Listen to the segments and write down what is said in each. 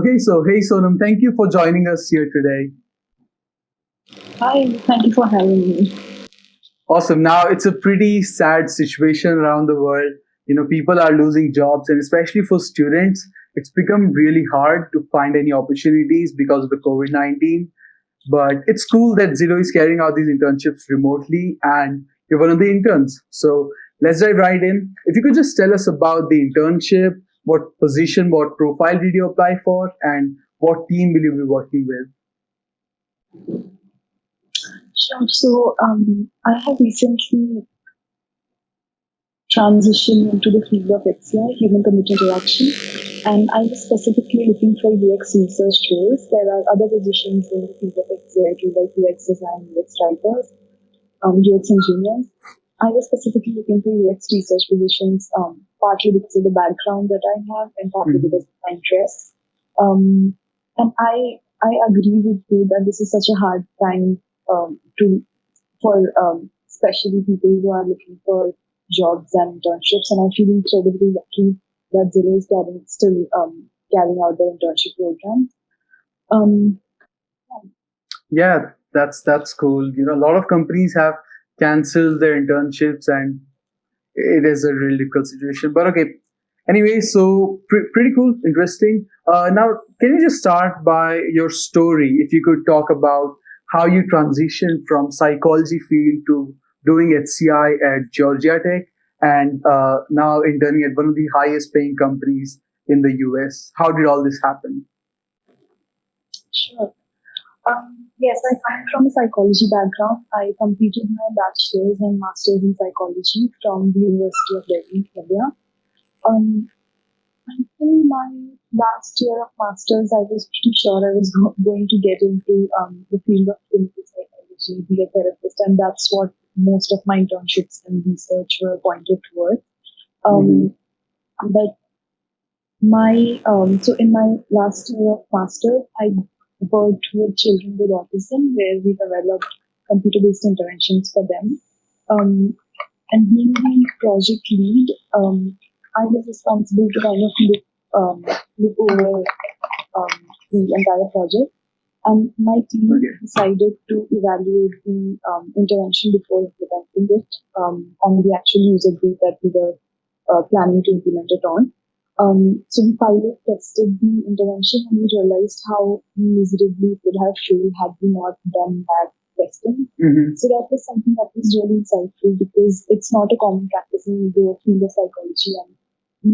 Okay, so hey Sonam, thank you for joining us here today. Hi, thank you for having me. Awesome. Now it's a pretty sad situation around the world. People are losing jobs, and especially for students, it's become really hard to find any opportunities because of the COVID-19. But it's cool that Zillow is carrying out these internships remotely, and you're one of the interns. So let's dive right in. If you could just tell us about the internship, what position, what profile did you apply for, and what team will you be working with? Sure. I have recently transitioned into the field of XY, human computer interaction, and I was specifically looking for UX research roles. There are other positions in the field of XY, too, like UX design, UX writers, UX engineers. I was specifically looking for UX research positions, partly because of the background that I have, and partly because of my interests. Um, and I agree with you that this is such a hard time to for especially people who are looking for jobs and internships. And I feel incredibly lucky that Zillow is still carrying out the internship program. Um, Yeah, that's cool. A lot of companies have canceled their internships, and it is a really difficult situation. But okay, anyway, so pretty cool, interesting. Now, can you just start by your story? If you could talk about how you transitioned from psychology field to doing HCI at Georgia Tech, and now interning at one of the highest paying companies in the US. How did all this happen? sure. Yes, I come from a psychology background. I completed my bachelor's and master's in psychology from the University of Delhi, India. Um, Until my last year of master's, I was pretty sure I was going to get into the field of clinical psychology, be a therapist, and that's what most of my internships and research were pointed towards. Mm-hmm. Um, but so in my last year of master's, I worked with children with autism, where we developed computer-based interventions for them. Um, and being the project lead, I was responsible to kind of look over the entire project. And my team decided to evaluate the intervention before implementing it on the actual user group that we were planning to implement it on. So we pilot tested the intervention and we realized how miserably it would have failed had we not done that testing. Mm-hmm. So that was something that was really insightful because it's not a common practice in the field of psychology and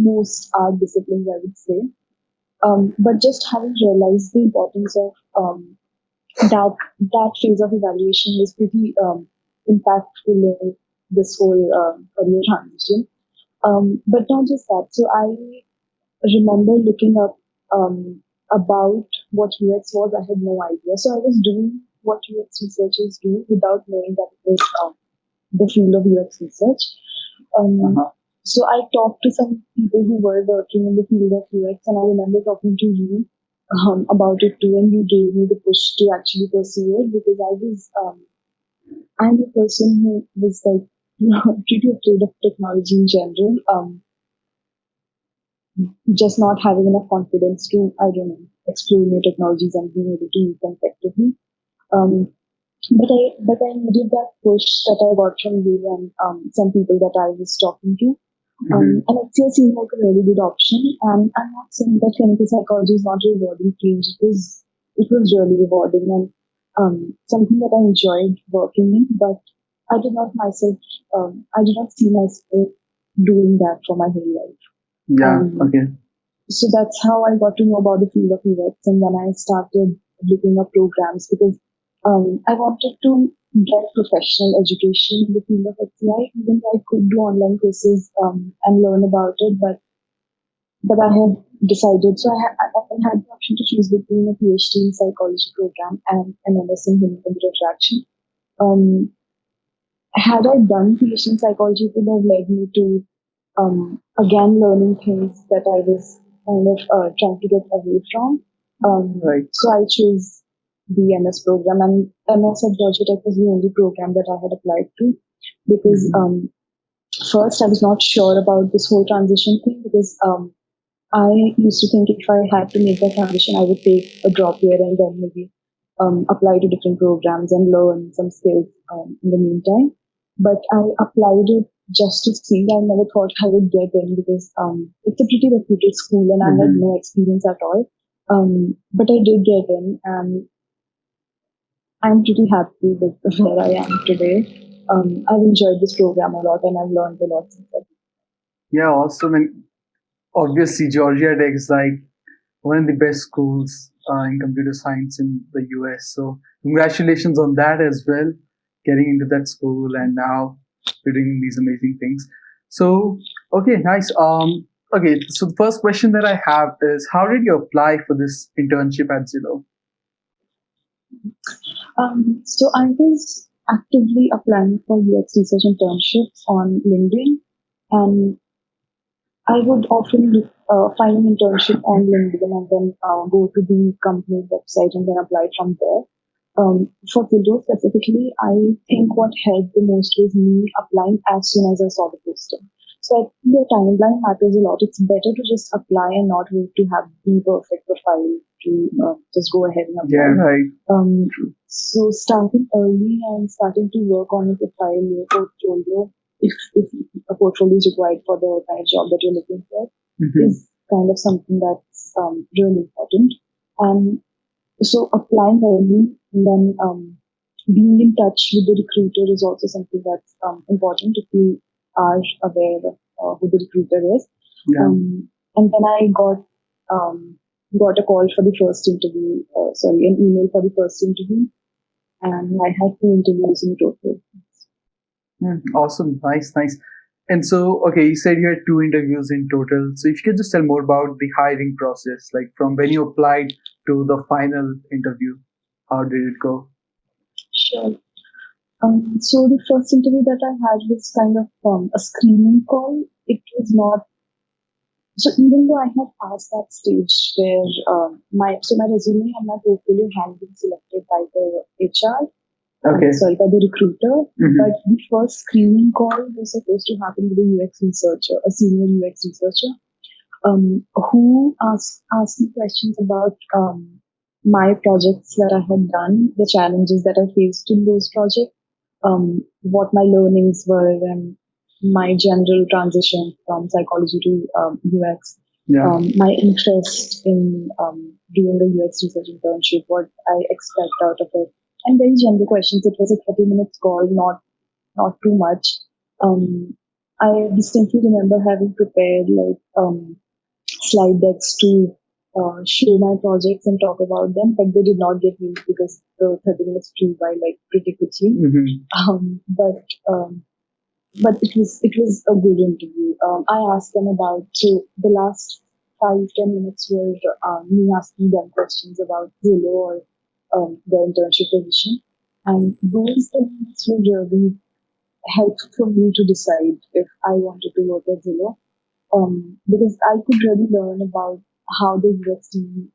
most art disciplines, I would say. But just having realized the importance of that phase of evaluation was pretty impactful in this whole career transition. But not just that. So I remember looking up about what UX was. I had no idea. So I was doing what UX researchers do without knowing that it was the field of UX research. Uh-huh. So I talked to some people who were working in the field of UX, and I remember talking to you about it too, and you gave me the push to actually pursue it because I'm a person who was like pretty afraid of technology in general. Just not having enough confidence to, I don't know, explore new technologies and being able to use them effectively. Um, but I needed that push that I got from you and some people that I was talking to. Mm-hmm. And it still seemed like a really good option. And I'm not saying that clinical psychology is not a rewarding field. It was really rewarding and something that I enjoyed working in. But I did not see myself doing that for my whole life. Yeah. Um, Okay. so that's how I got to know about the field of UX, and then I started looking up programs because I wanted to get professional education in the field of XCI, even though I could do online courses and learn about it, but I had decided, so I had the option to choose between a PhD in psychology program and an MS in human computer interaction. Um, had I done PhD in psychology, it would have led me to again learning things that I was kind of trying to get away from. Right. So I chose the MS program, and MS at Georgia Tech was the only program that I had applied to because Mm-hmm. first I was not sure about this whole transition thing because I used to think if I had to make that transition, I would take a drop here and then maybe apply to different programs and learn some skills in the meantime. But I applied it just to see. I never thought I would get in because it's a pretty reputed school and I had Mm-hmm. no experience at all. But I did get in, and I'm pretty happy with where I am today. I've enjoyed this program a lot and I've learned a lot since then. Yeah, awesome. And obviously, Georgia Tech is like one of the best schools in computer science in the US. So congratulations on that as well, getting into that school and now you're doing these amazing things. So okay, nice. Okay, so the first question that I have is, how did you apply for this internship at Zillow? So I was actively applying for UX research internships on LinkedIn, and I would often find an internship on LinkedIn and then go to the company website and then apply from there. For Zillow specifically, I think what helped the most was me applying as soon as I saw the posting. So I think the timeline matters a lot. It's better to just apply and not wait to have the perfect profile to just go ahead and Yeah, apply. right. Um, so starting early and starting to work on a profile, your portfolio, if a portfolio is required for the kind of job that you're looking for, Mm-hmm. is kind of something that's really important. And so applying early and then being in touch with the recruiter is also something that's important if you are aware of who the recruiter is. Yeah. And then I got a call for the first interview, an email for the first interview, and I had two interviews in total. Awesome. Nice, nice. And so, okay, you said you had two interviews in total. So if you could just tell more about the hiring process, like from when you applied to the final interview, how did it go? Sure. So the first interview that I had was kind of a screening call. It was not so even though I had passed that stage where my resume and my portfolio had been selected by the HR, Okay. by the recruiter, Mhm. but the first screening call was supposed to happen with a UX researcher, a senior UX researcher, who asked me questions about my projects that I had done, the challenges that I faced in those projects, what my learnings were, and my general transition from psychology to UX, Yeah. my interest in doing the UX research internship, what I expect out of it, and very general questions. It was a 30 minutes call, not too much. I distinctly remember having prepared like slide decks to show my projects and talk about them, but they did not get used because the 30 minutes flew by like pretty quickly. Mm-hmm. Um, but um, but it was a good interview. I asked them about so the last 5-10 minutes were me asking them questions about Zillow or the internship position, and those 10 minutes were really helpful for me to decide if I wanted to work at Zillow, because I could really learn about how the UX team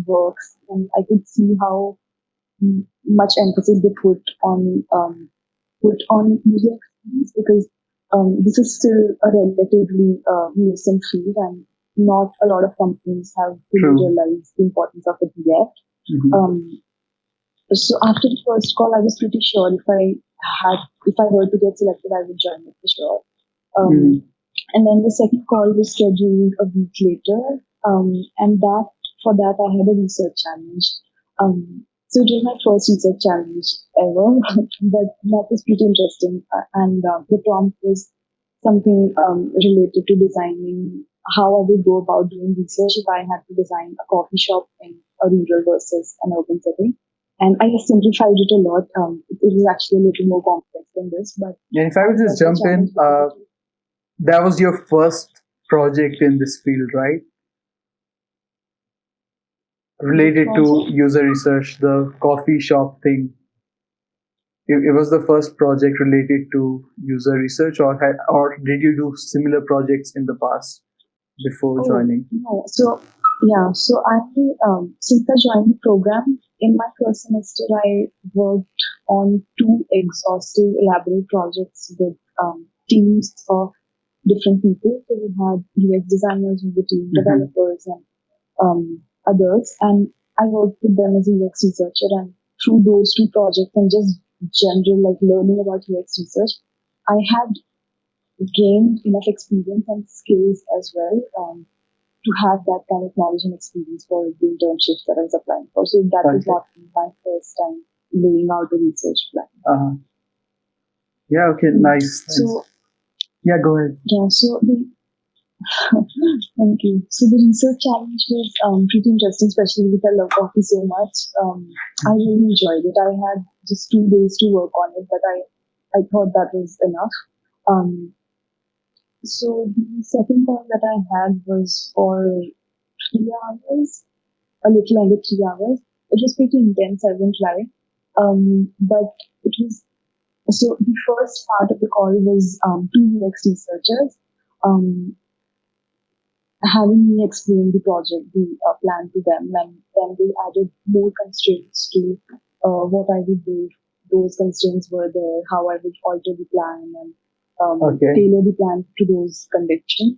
works, and I could see how much emphasis they put on user experience because this is still a relatively nascent field, and not a lot of companies have really True. realized the importance of it yet. Mm-hmm. So after the first call, I was pretty sure if I were to get selected, I would join it for sure. Mm-hmm. And then the second call was scheduled a week later, and for that I had a research challenge. So it was my first research challenge ever, but that was pretty interesting. And the prompt was something related to designing how I would go about doing research if I had to design a coffee shop in a rural versus an urban setting. And I simplified it a lot. It was actually a little more complex than this, but And if I would just that's the jump in, challenge because that was your first project in this field, right? Related to project. user research, the coffee shop thing. It was the first project related to user research, or did you do similar projects in the past before Oh joining? no, so yeah, so I since I joined the program in my first semester, I worked on two exhaustive, elaborate projects with teams of different people. So we had UX designers in the team, developers, and others. And I worked with them as a UX researcher. And through those two projects and just general like learning about UX research, I had gained enough experience and skills as well to have that kind of knowledge and experience for the internships that I was applying for. So that was not my first time laying out the research plan. Yeah, okay, nice. So, yeah, go ahead. Yeah, so the thank you. So the research challenge was pretty interesting, especially because I love coffee so much. I really enjoyed it. I had just 2 days to work on it, but I thought that was enough. So the second call that I had was for 3 hours, a little under 3 hours. It was pretty intense, I won't lie. But it was, so the first part of the call was two UX researchers having me explain the project, the plan to them, and then they added more constraints to what I would do if those constraints were there, how I would alter the plan and tailor the plan to those conditions,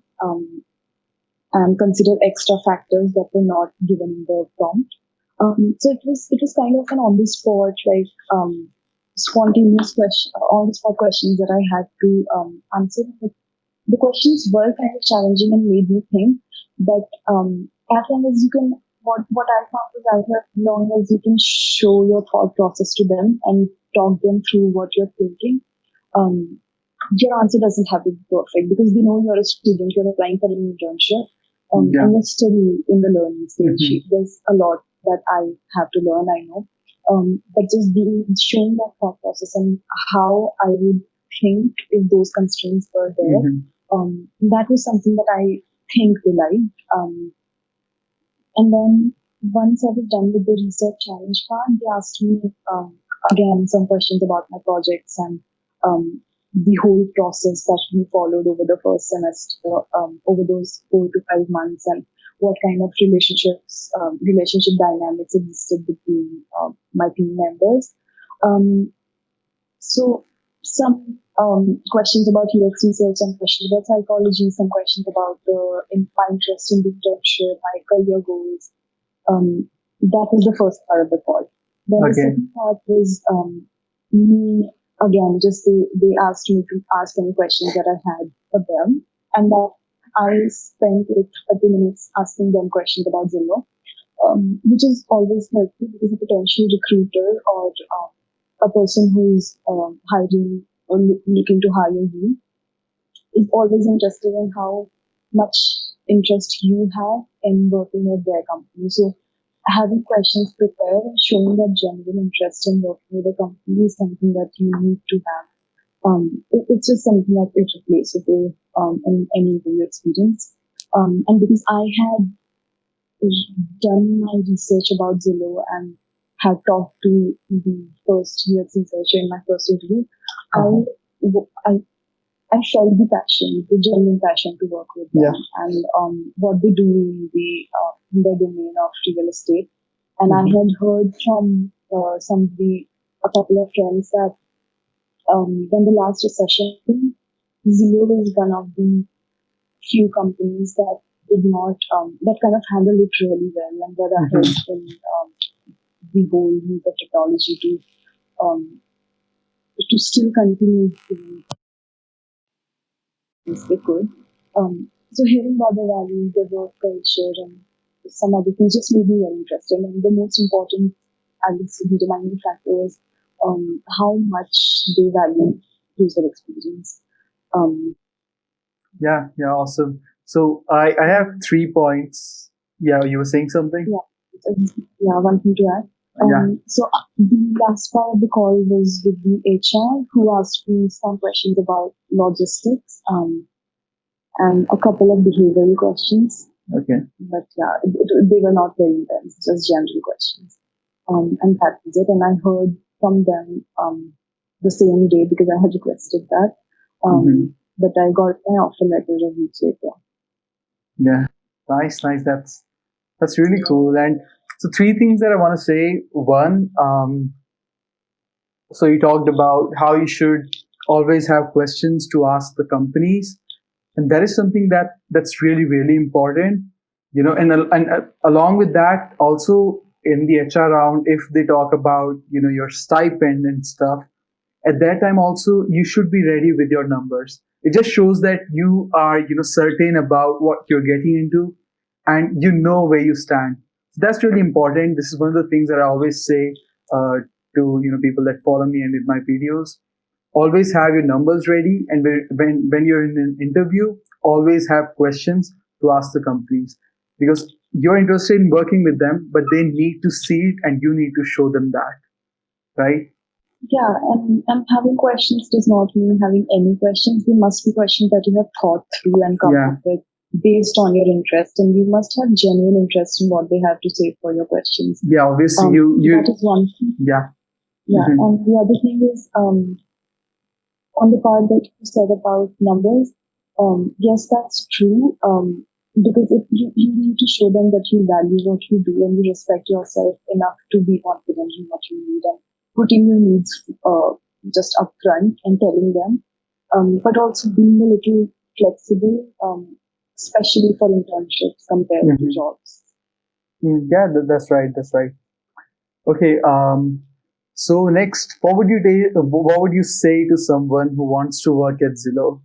and consider extra factors that were not given in the prompt. So it was kind of an on the spot, like spontaneous question, on the spot questions that I had to answer. The questions were kind of challenging and made me think, but as long as you can, what I found is as long as you can show your thought process to them and talk them through what you're thinking, your answer doesn't have to be perfect because they know you're a student, you're applying for an internship, and you're still in the learning stage. There's a lot that I have to learn, I know, but just showing that thought process and how I would think if those constraints were there. That was something that I think they liked. And then once I was done with the research challenge part, they asked me again some questions about my projects and the whole process that we followed over the first semester, over those 4 to 5 months, and what kind of relationship dynamics existed between my team members. So some questions about UX research, some questions about psychology, some questions about my interest in the internship, my career goals. That was the first part of the call. Then the second part was me, again, just they asked me to ask any questions that I had for them. And that I spent 30 minutes asking them questions about Zillow, which is always helpful because a potential recruiter or a person who's hiring or looking to hire you is always interested in how much interest you have in working at their company. So having questions prepared and showing that genuine interest in working with a company is something that you need to have. It's just something that is replaceable in any interview experience. And because I had done my research about Zillow and had talked to the first UX researcher in my first interview, I felt the passion, the genuine passion to work with them and what they do in the domain of real estate. And I had heard from a couple of friends that when the last recession, Zillow was one of the few companies that did not, that kind of handled it really well and were ahead in the whole use of technology to still continue doing things they could. So hearing about their values, their work culture, and some other things just made me very interested. And the most important, I guess, determining factor is how much they value user experience. Yeah, awesome. So I have 3 points. Yeah, you were saying something? Yeah, one thing to add. So the last part of the call was with the HR who asked me some questions about logistics and a couple of behavioral questions. But yeah, they were not very intense, just general questions. And that was it. And I heard from them the same day because I had requested that. But I got my offer letter a week later. Yeah, nice. That's really cool. And so 3 things that I want to say. One, so you talked about how you should always have questions to ask the companies. and that is something that's really really important. And along with that, also in the HR round, if they talk about your stipend and stuff, at that time also you should be ready with your numbers. It just shows that you are certain about what you're getting into, and you know where you stand. That's really important. This is one of the things that I always say to people that follow me and in my videos. Always have your numbers ready, and when you're in an interview, always have questions to ask the companies, because you're interested in working with them, but they need to see it and you need to show them that, right? Yeah, and having questions does not mean having any questions. They must be questions that you have thought through and come Yeah, up with based on your interest, and you must have genuine interest in what they have to say for your questions. yeah, obviously That is one thing. yeah. Yeah, Mhm. and the other thing is on the part that you said about numbers. Yes, that's true. Because if you need to show them that you value what you do and you respect yourself enough to be confident in what you need and putting your needs just upfront and telling them, but also being a little flexible, especially for internships compared to Mhm. jobs. Yeah, that's right. That's right. Okay. So next, what would you say to someone who wants to work at Zillow?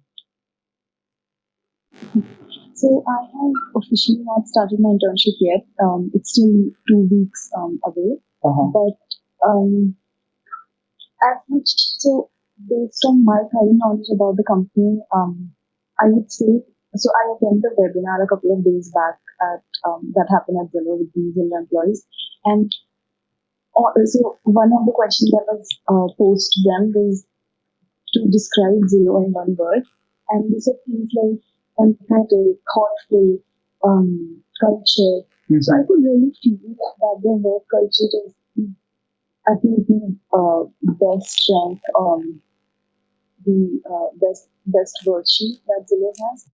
So I have officially not started my internship yet. It's still 2 weeks away, Uh-huh. but um, as much so based on my current knowledge about the company, I would say so. I attended a webinar a couple of days back at that happened at Zillow with the Zillow employees, and so one of the questions that was posed to them was to describe Zillow in one word, and they said things like empathetic, thoughtful, culture. So I Mhm. could really feel that their work culture is, I think, the best strength, the best virtue that Zillow has,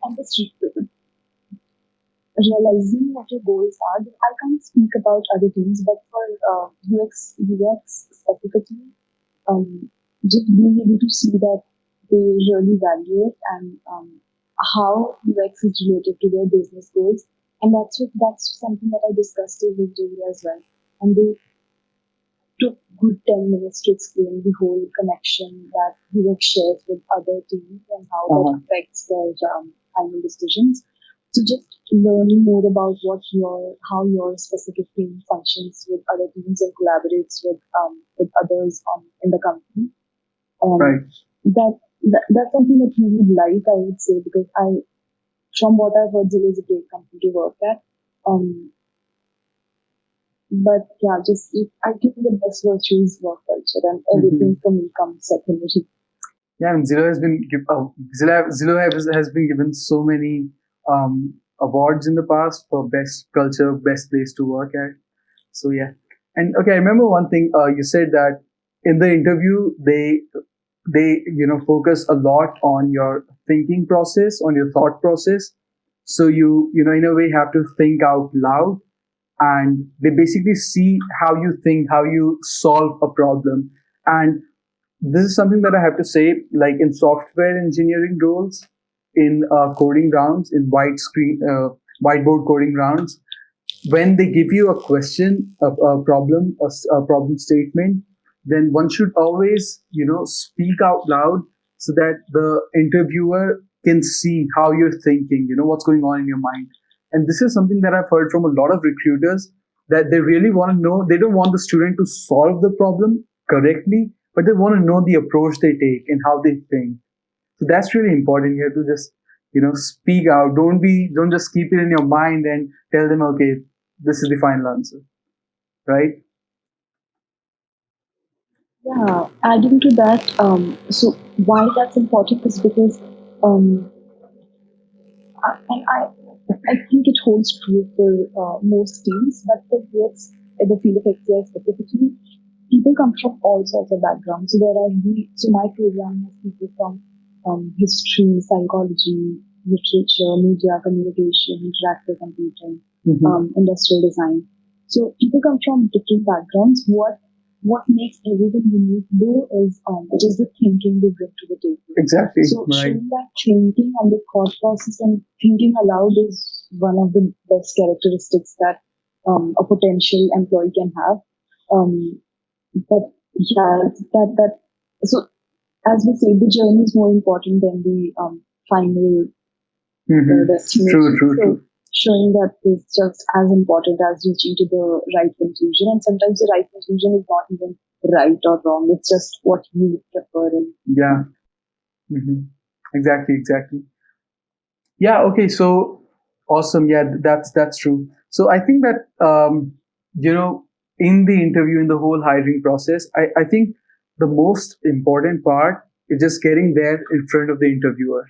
and just realizing what your goals are. I can't speak about other teams, but for UX specifically, um, just being able to see that they really value it and how UX is related to their business goals. And that's something that I discussed with Julie as well. And they took good 10 minutes to explain the whole connection that UX shares with other teams and how that Uh-huh. affects their final decisions. So just learning more about how your specific team functions with other teams and collaborates with others in the company. Right. That's something that you would like, I would say, because from what I've heard, Zillow is a great company to work at. Um, but yeah, I think the best virtue is work culture, and everything Mhm. for me comes secondary. Yeah, and Zillow has been given so many awards in the past for best culture, best place to work at. So yeah, and okay, I remember one thing. You said that in the interview they focus a lot on your thinking process, on your thought process. So you in a way have to think out loud, and they basically see how you think, how you solve a problem. And this is something that I have to say, like in software engineering roles, in coding rounds, in whiteboard coding rounds, when they give you a question, a problem, a problem statement, then one should always, speak out loud so that the interviewer can see how you're thinking, what's going on in your mind. And this is something that I've heard from a lot of recruiters, that they really want to know. They don't want the student to solve the problem correctly, but they want to know the approach they take and how they think. So that's really important. You have to just, speak out. Don't just keep it in your mind and tell them, okay, this is the final answer, right? Yeah, adding to that, so why that's important is because um, and I think it holds true for most teams, but for UX, in the field of XY specifically, people come from all sorts of backgrounds. So my program has people from history, psychology, literature, media, communication, interactive computing, Mm-hmm. industrial design. So people come from different backgrounds. What what makes everything unique though is just the thinking they bring to the table. Exactly. So Right. showing that thinking and the thought process and thinking aloud is one of the best characteristics that a potential employee can have. Um, but yeah, that so as we say, the journey is more important than the final Mm-hmm. True, destination. true, So true. showing that is just as important as reaching to the right conclusion. And sometimes the right conclusion is not even right or wrong. It's just what you prefer. And Yeah. Mm-hmm. Exactly, exactly. Yeah. Okay. So awesome. Yeah, that's true. So I think that you know, in the interview, in the whole hiring process, I think the most important part is just getting there in front of the interviewer.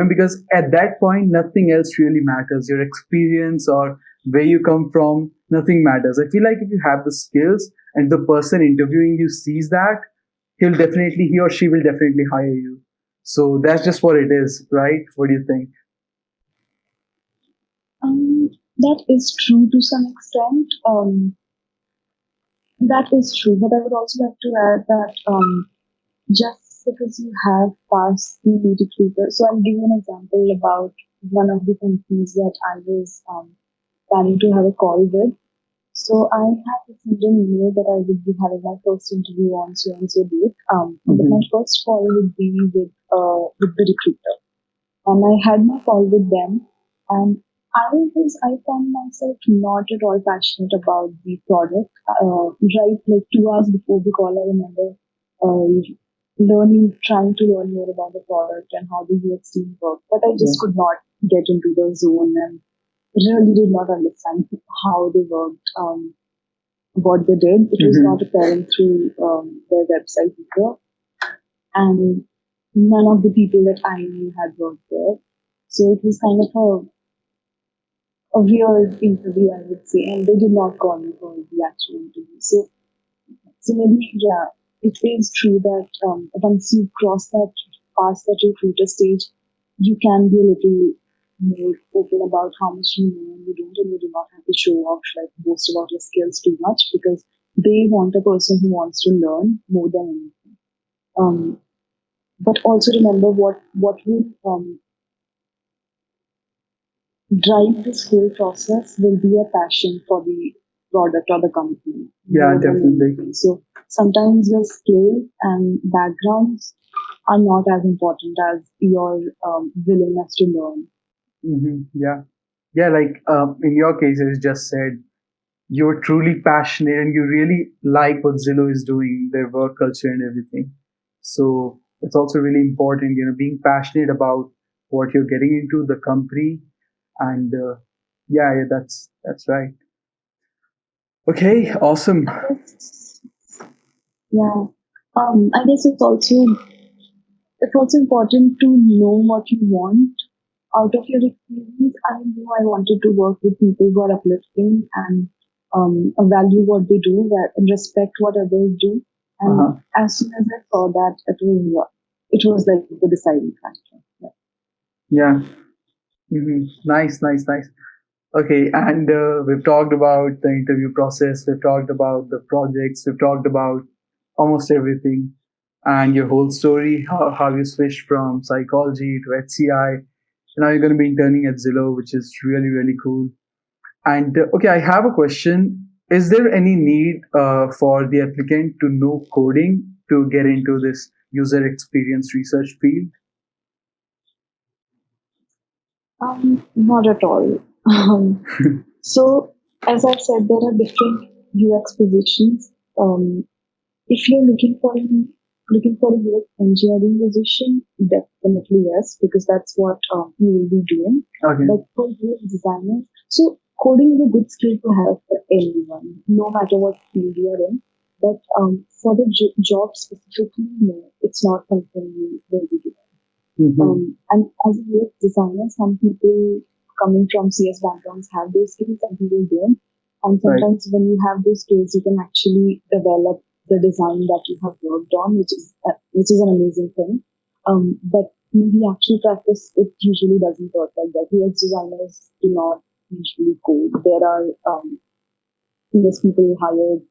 Because at that point, nothing else really matters. Your experience or where you come from, nothing matters. I feel like if you have the skills and the person interviewing you sees that, he or she will definitely hire you. So that's just what it is, right? What do you think? that is true to some extent. That is true. But I would also like to add that just because you have passed the recruiter. So I'll give you an example about one of the companies that I was planning to have a call with. So I have received an email that I would be having my first interview on so and so date. But my Mm-hmm. first call would be with the recruiter, and I had my call with them, and I found myself not at all passionate about the product. Right, like 2 hours before the call, I remember trying to learn more about the product and how the UX team worked, but I Yeah. just could not get into the zone and really did not understand how they worked, what they did. It was not Mm-hmm. apparent through their website either, and none of the people that I knew had worked there. So it was kind of a weird interview, I would say, and they did not call me for the actual interview. So maybe, yeah, it is true that once you cross that, past that recruiter stage, you can be a little more open about how much you know and you don't, and you do not have to show off, like boast about your skills too much because they want a person who wants to learn more than anything. Um, but also remember what will drive this whole process will be a passion for the product or the company Yeah, more than definitely. anything. So sometimes your skills and backgrounds are not as important as your willingness to learn. Mm-hmm. Yeah. Yeah, like in your case, as you just said, you're truly passionate and you really like what Zillow is doing, their work culture and everything. So it's also really important, being passionate about what you're getting into, the company, and yeah, that's right. Okay, awesome. I guess, yeah. I guess it's also important to know what you want out of your experience. I knew I wanted to work with people who are uplifting and value what they do and respect what others do. And Uh-huh. as soon as I saw that, it was like the deciding factor. Yeah. Yeah. Nice, nice, nice. Okay, and we've talked about the interview process, we've talked about the projects, we've talked about almost everything, and your whole story, how you switched from psychology to HCI. Now you're going to be interning at Zillow, which is really, really cool. And okay, I have a question. Is there any need for the applicant to know coding to get into this user experience research field? Not at all. So, as I said, there are different UX positions. If you're looking for a UX engineering position, definitely yes, because that's what you will be doing. Okay. But for UX designers, so coding is a good skill to have for anyone, no matter what field you are in. But for the job specifically, no, it's not something you will be doing. And as a UX designer, some people coming from CS backgrounds have those skills, some people don't. And Right. sometimes when you have those skills, you can actually develop the design that you have worked on, which is an amazing thing. But in the actual practice, it usually doesn't work like that. UX designers do not usually code. There are CS people hired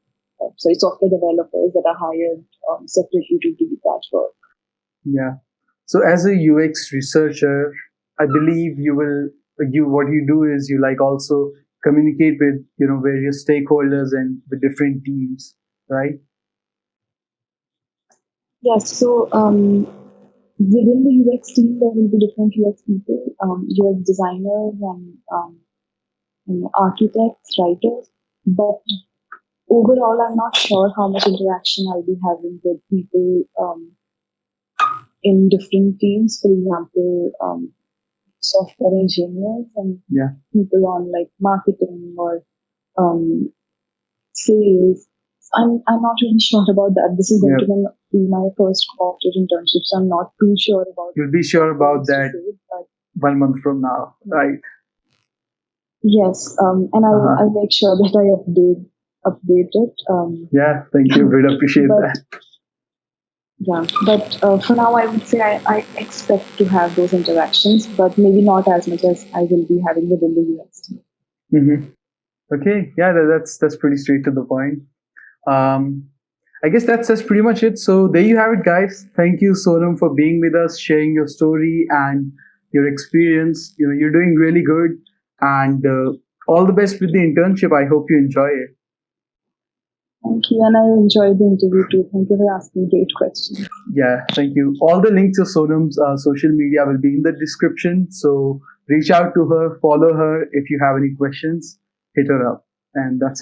software developers that are hired separately to do that work. Yeah. So as a UX researcher, I believe you what you do is you like also communicate with various stakeholders and with different teams, right? Yes, so within the UX team, there will be different UX people, UX designers and architects, writers. But overall, I'm not sure how much interaction I'll be having with people in different teams. For example, software engineers and Yeah. people on like marketing or sales. I'm not really sure about that. This is going Yeah. to be my first corporate internship, so I'm not too sure about. You'll be sure about to that say, but 1 month from now, right? yes, and I'll make sure that I update it. Yeah, thank you. We'd appreciate But that. yeah, but for now, I would say I expect to have those interactions, but maybe not as much as I will be having within the US team. Mm-hmm. Okay, yeah, that's pretty straight to the point. Um, I guess that's pretty much it. So there you have it, guys. Thank you, Sonam, for being with us, sharing your story and your experience. You're doing really good, and all the best with the internship. I hope you enjoy it. Thank you, and I enjoyed the interview too. Thank you for asking great questions. Yeah, thank you. All the links to Sonam's social media will be in the description. So reach out to her, follow her if you have any questions, hit her up, and that's it.